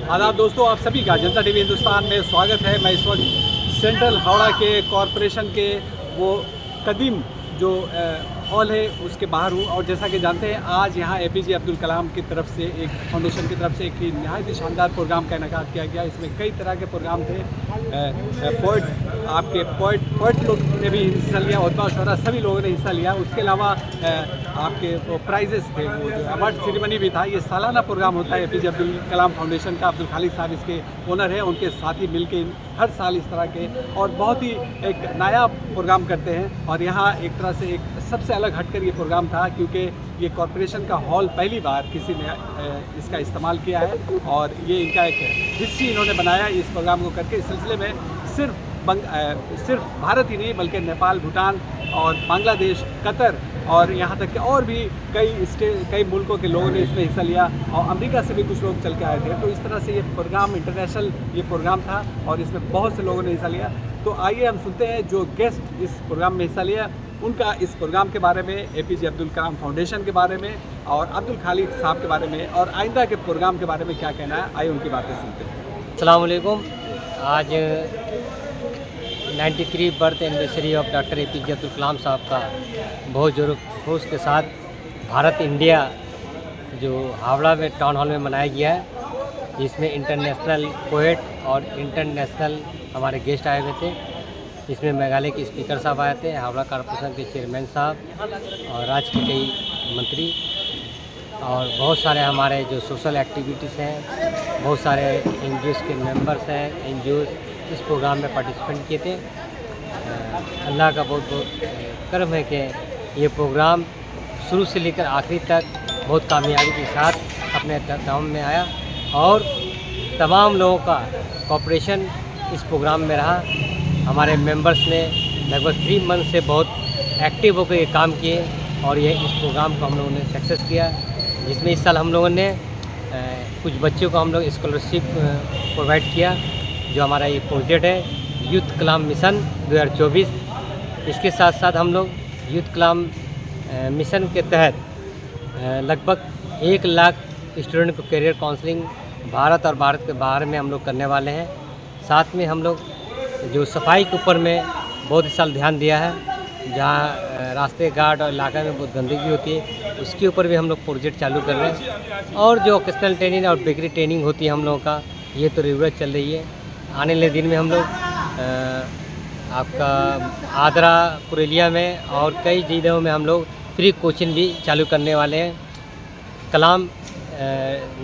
आदाब दोस्तों, आप सभी का जनता टीवी हिंदुस्तान में स्वागत है। मैं इस वक्त सेंट्रल हावड़ा के कॉरपोरेशन के वो कदीम जो हॉल है उसके बाहर हूँ। और जैसा कि जानते हैं, आज यहाँ एपीजे अब्दुल कलाम की तरफ से एक फाउंडेशन की तरफ से एक नहायत ही शानदार प्रोग्राम का इनेकाद किया गया। इसमें कई तरह के प्रोग्राम थे। पोइट लोग ने भी हिस्सा लिया, उद्बा शोरा सभी लोगों ने हिस्सा लिया। उसके अलावा आपके वो प्राइजेस थे, वो जो अवार्ड सेरेमनी भी था। ये सालाना प्रोग्राम होता है एपीजे अब्दुल कलाम फाउंडेशन का। अब्दुल खालिद साहब इसके ओनर हैं, उनके साथी मिलके हर साल इस तरह के और बहुत ही एक नया प्रोग्राम करते हैं। और यहाँ एक तरह से एक सबसे अलग हटकर ये प्रोग्राम था, क्योंकि ये कॉरपोरेशन का हॉल पहली बार किसी ने इसका इस्तेमाल किया है और ये इनका एक हिस्सी इन्होंने बनाया इस प्रोग्राम को करके। इस सिलसिले में सिर्फ भारत ही नहीं बल्कि नेपाल, भूटान और बांग्लादेश, कतर और यहाँ तक कि और भी कई मुल्कों के लोगों ने इसमें हिस्सा लिया और अमेरिका से भी कुछ लोग चल के आए थे। तो इस तरह से ये प्रोग्राम इंटरनेशनल ये प्रोग्राम था और इसमें बहुत से लोगों ने हिस्सा लिया। तो आइए हम सुनते हैं जो गेस्ट इस प्रोग्राम में हिस्सा लिया उनका इस प्रोग्राम के बारे में, एपीजे अब्दुल कलाम फाउंडेशन के बारे में और अब्दुल खालिद साहब के बारे में और आइंदा के प्रोग्राम के बारे में क्या कहना है। आइए उनकी बातें सुनते हैं। अस्सलाम वालेकुम। आज 93 birth anniversary of doctor APJ Abdul Kalam साहब का बहुत जोर खरोश के साथ भारत इंडिया जो हावड़ा में टाउन हॉल में मनाया गया है। इसमें इंटरनेशनल पोएट और इंटरनेशनल हमारे गेस्ट आए हुए थे। इसमें मेघालय के स्पीकर साहब आए थे, हावड़ा कॉरपोरेशन के चेयरमैन साहब और राज्य के कई मंत्री और बहुत सारे हमारे जो सोशल एक्टिविटीज़ हैं, बहुत सारे एनजीओज़ के मेंबर्स हैं। एनजीओज़ इस प्रोग्राम में पार्टिसिपेंट किए थे। अल्लाह का बहुत बहुत करम है कि ये प्रोग्राम शुरू से लेकर आखिरी तक बहुत कामयाबी के साथ अपने दाम में आया और तमाम लोगों का कोऑपरेशन इस प्रोग्राम में रहा। हमारे मेंबर्स ने लगभग 3 मंथ से बहुत एक्टिव होकर ये काम किए और ये इस प्रोग्राम को हम लोगों ने सक्सेस किया, जिसमें इस साल हम लोगों ने कुछ बच्चों को हम लोग स्कॉलरशिप प्रोवाइड किया। जो हमारा ये प्रोजेक्ट है यूथ कलाम मिशन 2024। इसके साथ साथ हम लोग यूथ कलाम मिशन के तहत लगभग 1 लाख स्टूडेंट को करियर काउंसलिंग भारत और भारत के बाहर में हम लोग करने वाले हैं। साथ में हम लोग जो सफाई के ऊपर में बहुत इस साल ध्यान दिया है, जहाँ रास्ते घाट और इलाका में बहुत गंदगी होती है उसके ऊपर भी हम लोग प्रोजेक्ट चालू कर रहे हैं। और जो वोकेशनल ट्रेनिंग और बेकरी ट्रेनिंग होती है हम लोगों का, ये तो रेगुलर चल रही है। आने वाले दिन में हम लोग आपका आदरा, पुरुलिया में और कई जिलों में हम लोग फ्री कोचिंग भी चालू करने वाले हैं। कलाम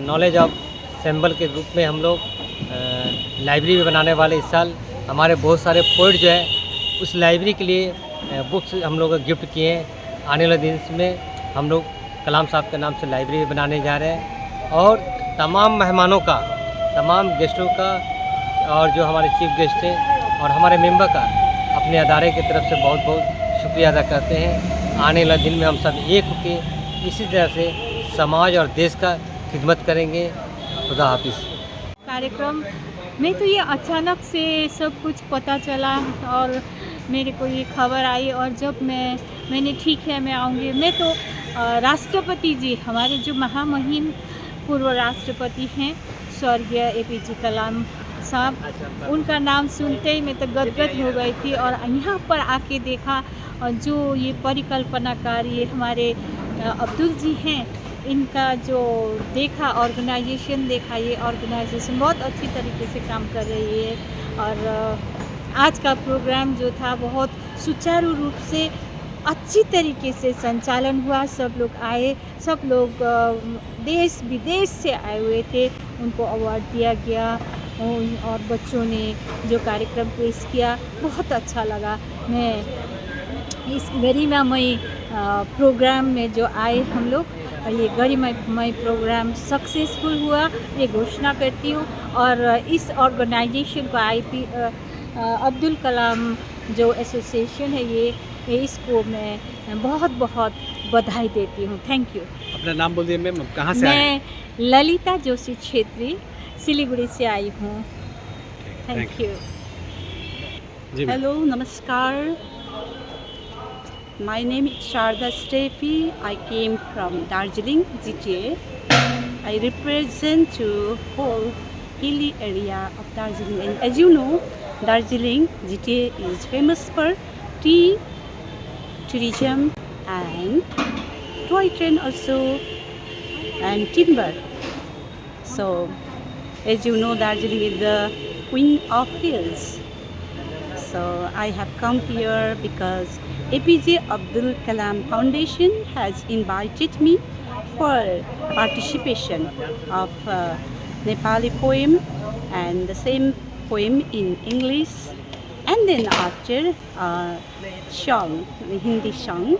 नॉलेज ऑफ सिंबल के रूप में हम लोग लाइब्रेरी भी बनाने वाले। इस साल हमारे बहुत सारे पोइट जो है उस लाइब्रेरी के लिए बुक्स हम लोग गिफ्ट किए हैं। आने वाले दिन में हम लोग कलाम साहब के नाम से लाइब्रेरी बनाने जा रहे हैं और तमाम मेहमानों का, तमाम गेस्टों का और जो हमारे चीफ गेस्ट हैं और हमारे मेंबर का अपने अदारे की तरफ से बहुत बहुत शुक्रिया अदा करते हैं। आने वाले दिन में हम सब एक होकर इसी तरह से समाज और देश का खिदमत करेंगे। खुदा हाफिज़। कार्यक्रम में तो ये अचानक से सब कुछ पता चला और मेरे को ये खबर आई और जब मैंने ठीक है मैं आऊँगी। मैं तो राष्ट्रपति जी, हमारे जो महामहिम पूर्व राष्ट्रपति हैं स्वर्गीय एपीजे कलाम साहब, उनका नाम सुनते ही मैं तो गदगद हो गई थी। और यहाँ पर आके देखा और जो ये परिकल्पनाकार ये हमारे अब्दुल जी हैं, इनका जो देखा ऑर्गेनाइजेशन देखा, ये ऑर्गेनाइजेशन बहुत अच्छी तरीके से काम कर रही है। और आज का प्रोग्राम जो था बहुत सुचारू रूप से अच्छी तरीके से संचालन हुआ। सब लोग आए, सब लोग देश विदेश से आए हुए थे, उनको अवार्ड दिया गया और बच्चों ने जो कार्यक्रम पेश किया बहुत अच्छा लगा। मैं इस गरिमामय प्रोग्राम में जो आए हम लोग, ये गरिमामय प्रोग्राम सक्सेसफुल हुआ ये घोषणा करती हूँ। और इस ऑर्गेनाइजेशन को अब्दुल कलाम जो एसोसिएशन है ये इसको मैं बहुत बहुत बधाई देती हूँ। Thank you. अपना नाम बोल दिए मैम, कहाँ से आए हैं? मैं ललिता जोशी छेत्री सिलीगुड़ी से आई हूँ। Thank you. हेलो, नमस्कार। My name is Sharda Steffi. I came from Darjeeling, GTA. I represent to whole hilly area of Darjeeling. And as you know, Darjeeling GTA is famous for tea, tourism, and toy train also, and timber. So, as you know, Darjeeling is the queen of hills. So I have come here because APJ Abdul Kalam Foundation has invited me for participation of Nepali poem and the same poem in English, and then after song, the Hindi song,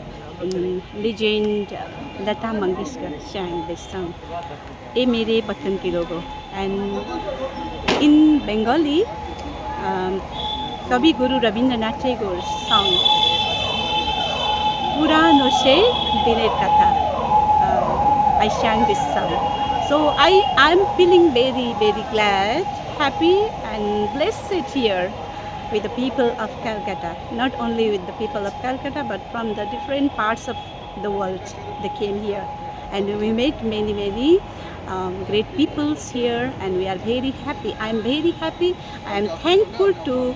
legend Lata Mangeshkar sang this song, "E Mere Watan Ke Logo," and in Bengali, Kavi Guru Rabindranath Tagore's song, Purano Se Diner Katha. I sang this song. So I am feeling very, very glad, happy and blessed here with the people of Calcutta. Not only with the people of Calcutta, but from the different parts of the world they came here. And we met many, many great peoples here, and we are very happy. I am very happy. I am thankful to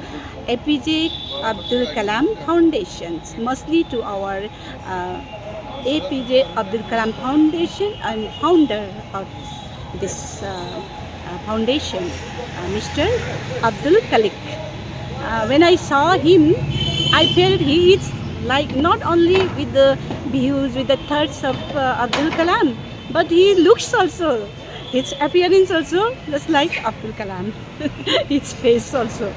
APJ Abdul Kalam Foundation, mostly to our APJ Abdul Kalam Foundation and founder of this foundation, Mr. Abdul Khalik. When I saw him, I felt he is like not only with the views, with the thoughts of Abdul Kalam, but he looks also, his appearance also just like Abdul Kalam, his face also.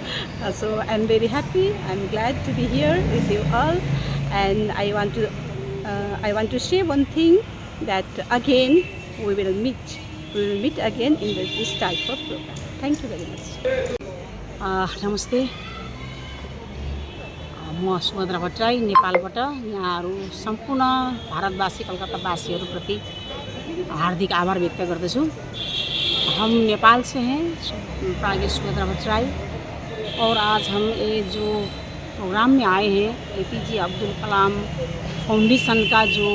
So I'm very happy, I'm glad to be here with you all, and I want to say one thing, that again we will meet again in this type of program. Thank you very much. नमस्ते, म सुभद्रा भट्टराई नेपालबाट यहाँहरू सम्पूर्ण भारतवासी कलकत्तावासीहरूप्रति हार्दिक आभार व्यक्त गर्दछु। हम नेपाल से हैं, प्राज्ञ सुभद्रा भट्टराई, और आज हम ये जो प्रोग्राम में आए हैं, APJ अब्दुल कलाम फाउंडेशन का जो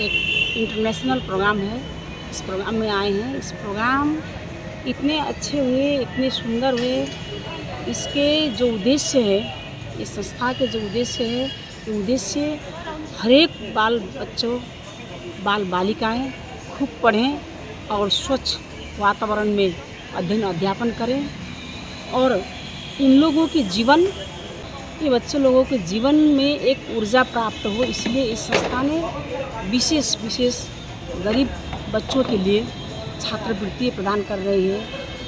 एक इंटरनेशनल प्रोग्राम है, इस प्रोग्राम में आए हैं। इस प्रोग्राम इतने अच्छे हुए, इतने सुंदर हुए। इसके जो उद्देश्य है, इस संस्था के जो उद्देश्य है, ये उद्देश्य हर एक बाल बालिकाएं खूब पढ़ें और स्वच्छ वातावरण में अध्ययन अध्यापन करें, और इन लोगों के जीवन, ये बच्चे लोगों के जीवन में एक ऊर्जा प्राप्त हो, इसलिए इस संस्था ने विशेष गरीब बच्चों के लिए छात्रवृत्ति प्रदान कर रही है,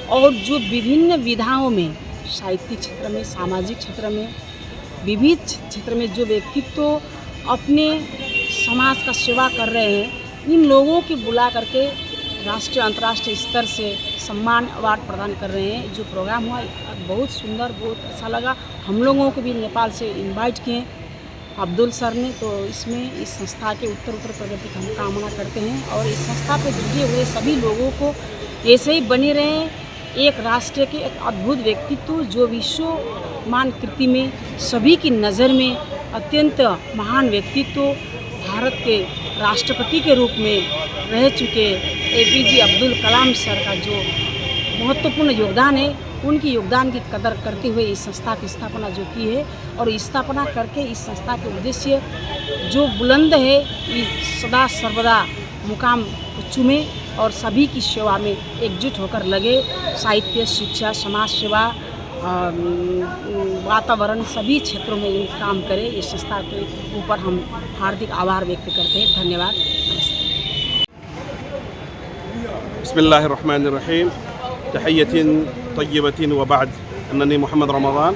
और जो विभिन्न विधाओं में, साहित्यिक क्षेत्र में, सामाजिक क्षेत्र में, विविध क्षेत्र में जो व्यक्तित्व अपने समाज का सेवा कर रहे हैं, इन लोगों की बुला करके राष्ट्रीय अंतर्राष्ट्रीय स्तर से सम्मान अवार्ड प्रदान कर रहे हैं। जो प्रोग्राम हुआ बहुत सुंदर, बहुत अच्छा लगा। हम लोगों को भी नेपाल से इनवाइट किए अब्दुल सर ने, तो इसमें इस संस्था के उत्तर प्रगति की हम कामना करते हैं, और इस संस्था पर जुड़े हुए सभी लोगों को ऐसे ही बने रहें, एक राष्ट्र के एक अद्भुत व्यक्तित्व जो विश्वमान कृति में सभी की नज़र में अत्यंत महान व्यक्तित्व, भारत के राष्ट्रपति के रूप में रह चुके APJ अब्दुल कलाम सर का जो महत्वपूर्ण योगदान है, उनकी योगदान की कदर करते हुए इस संस्था की स्थापना जो की है, और स्थापना करके इस संस्था के उद्देश्य जो बुलंद है, ये सदा सर्वदा मुकाम चुमे और सभी की सेवा में एकजुट होकर लगे। साहित्य, शिक्षा, समाज सेवा, वातावरण, सभी क्षेत्रों में काम करे। इस संस्था के ऊपर हम हार्दिक आभार व्यक्त करते हैं। धन्यवाद। बिस्मिल्लाहिर्रहमानिर्रहीम। तहियतिन तय्यबतिन व बाद। अन्ननी मोहम्मद रमज़ान,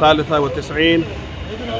93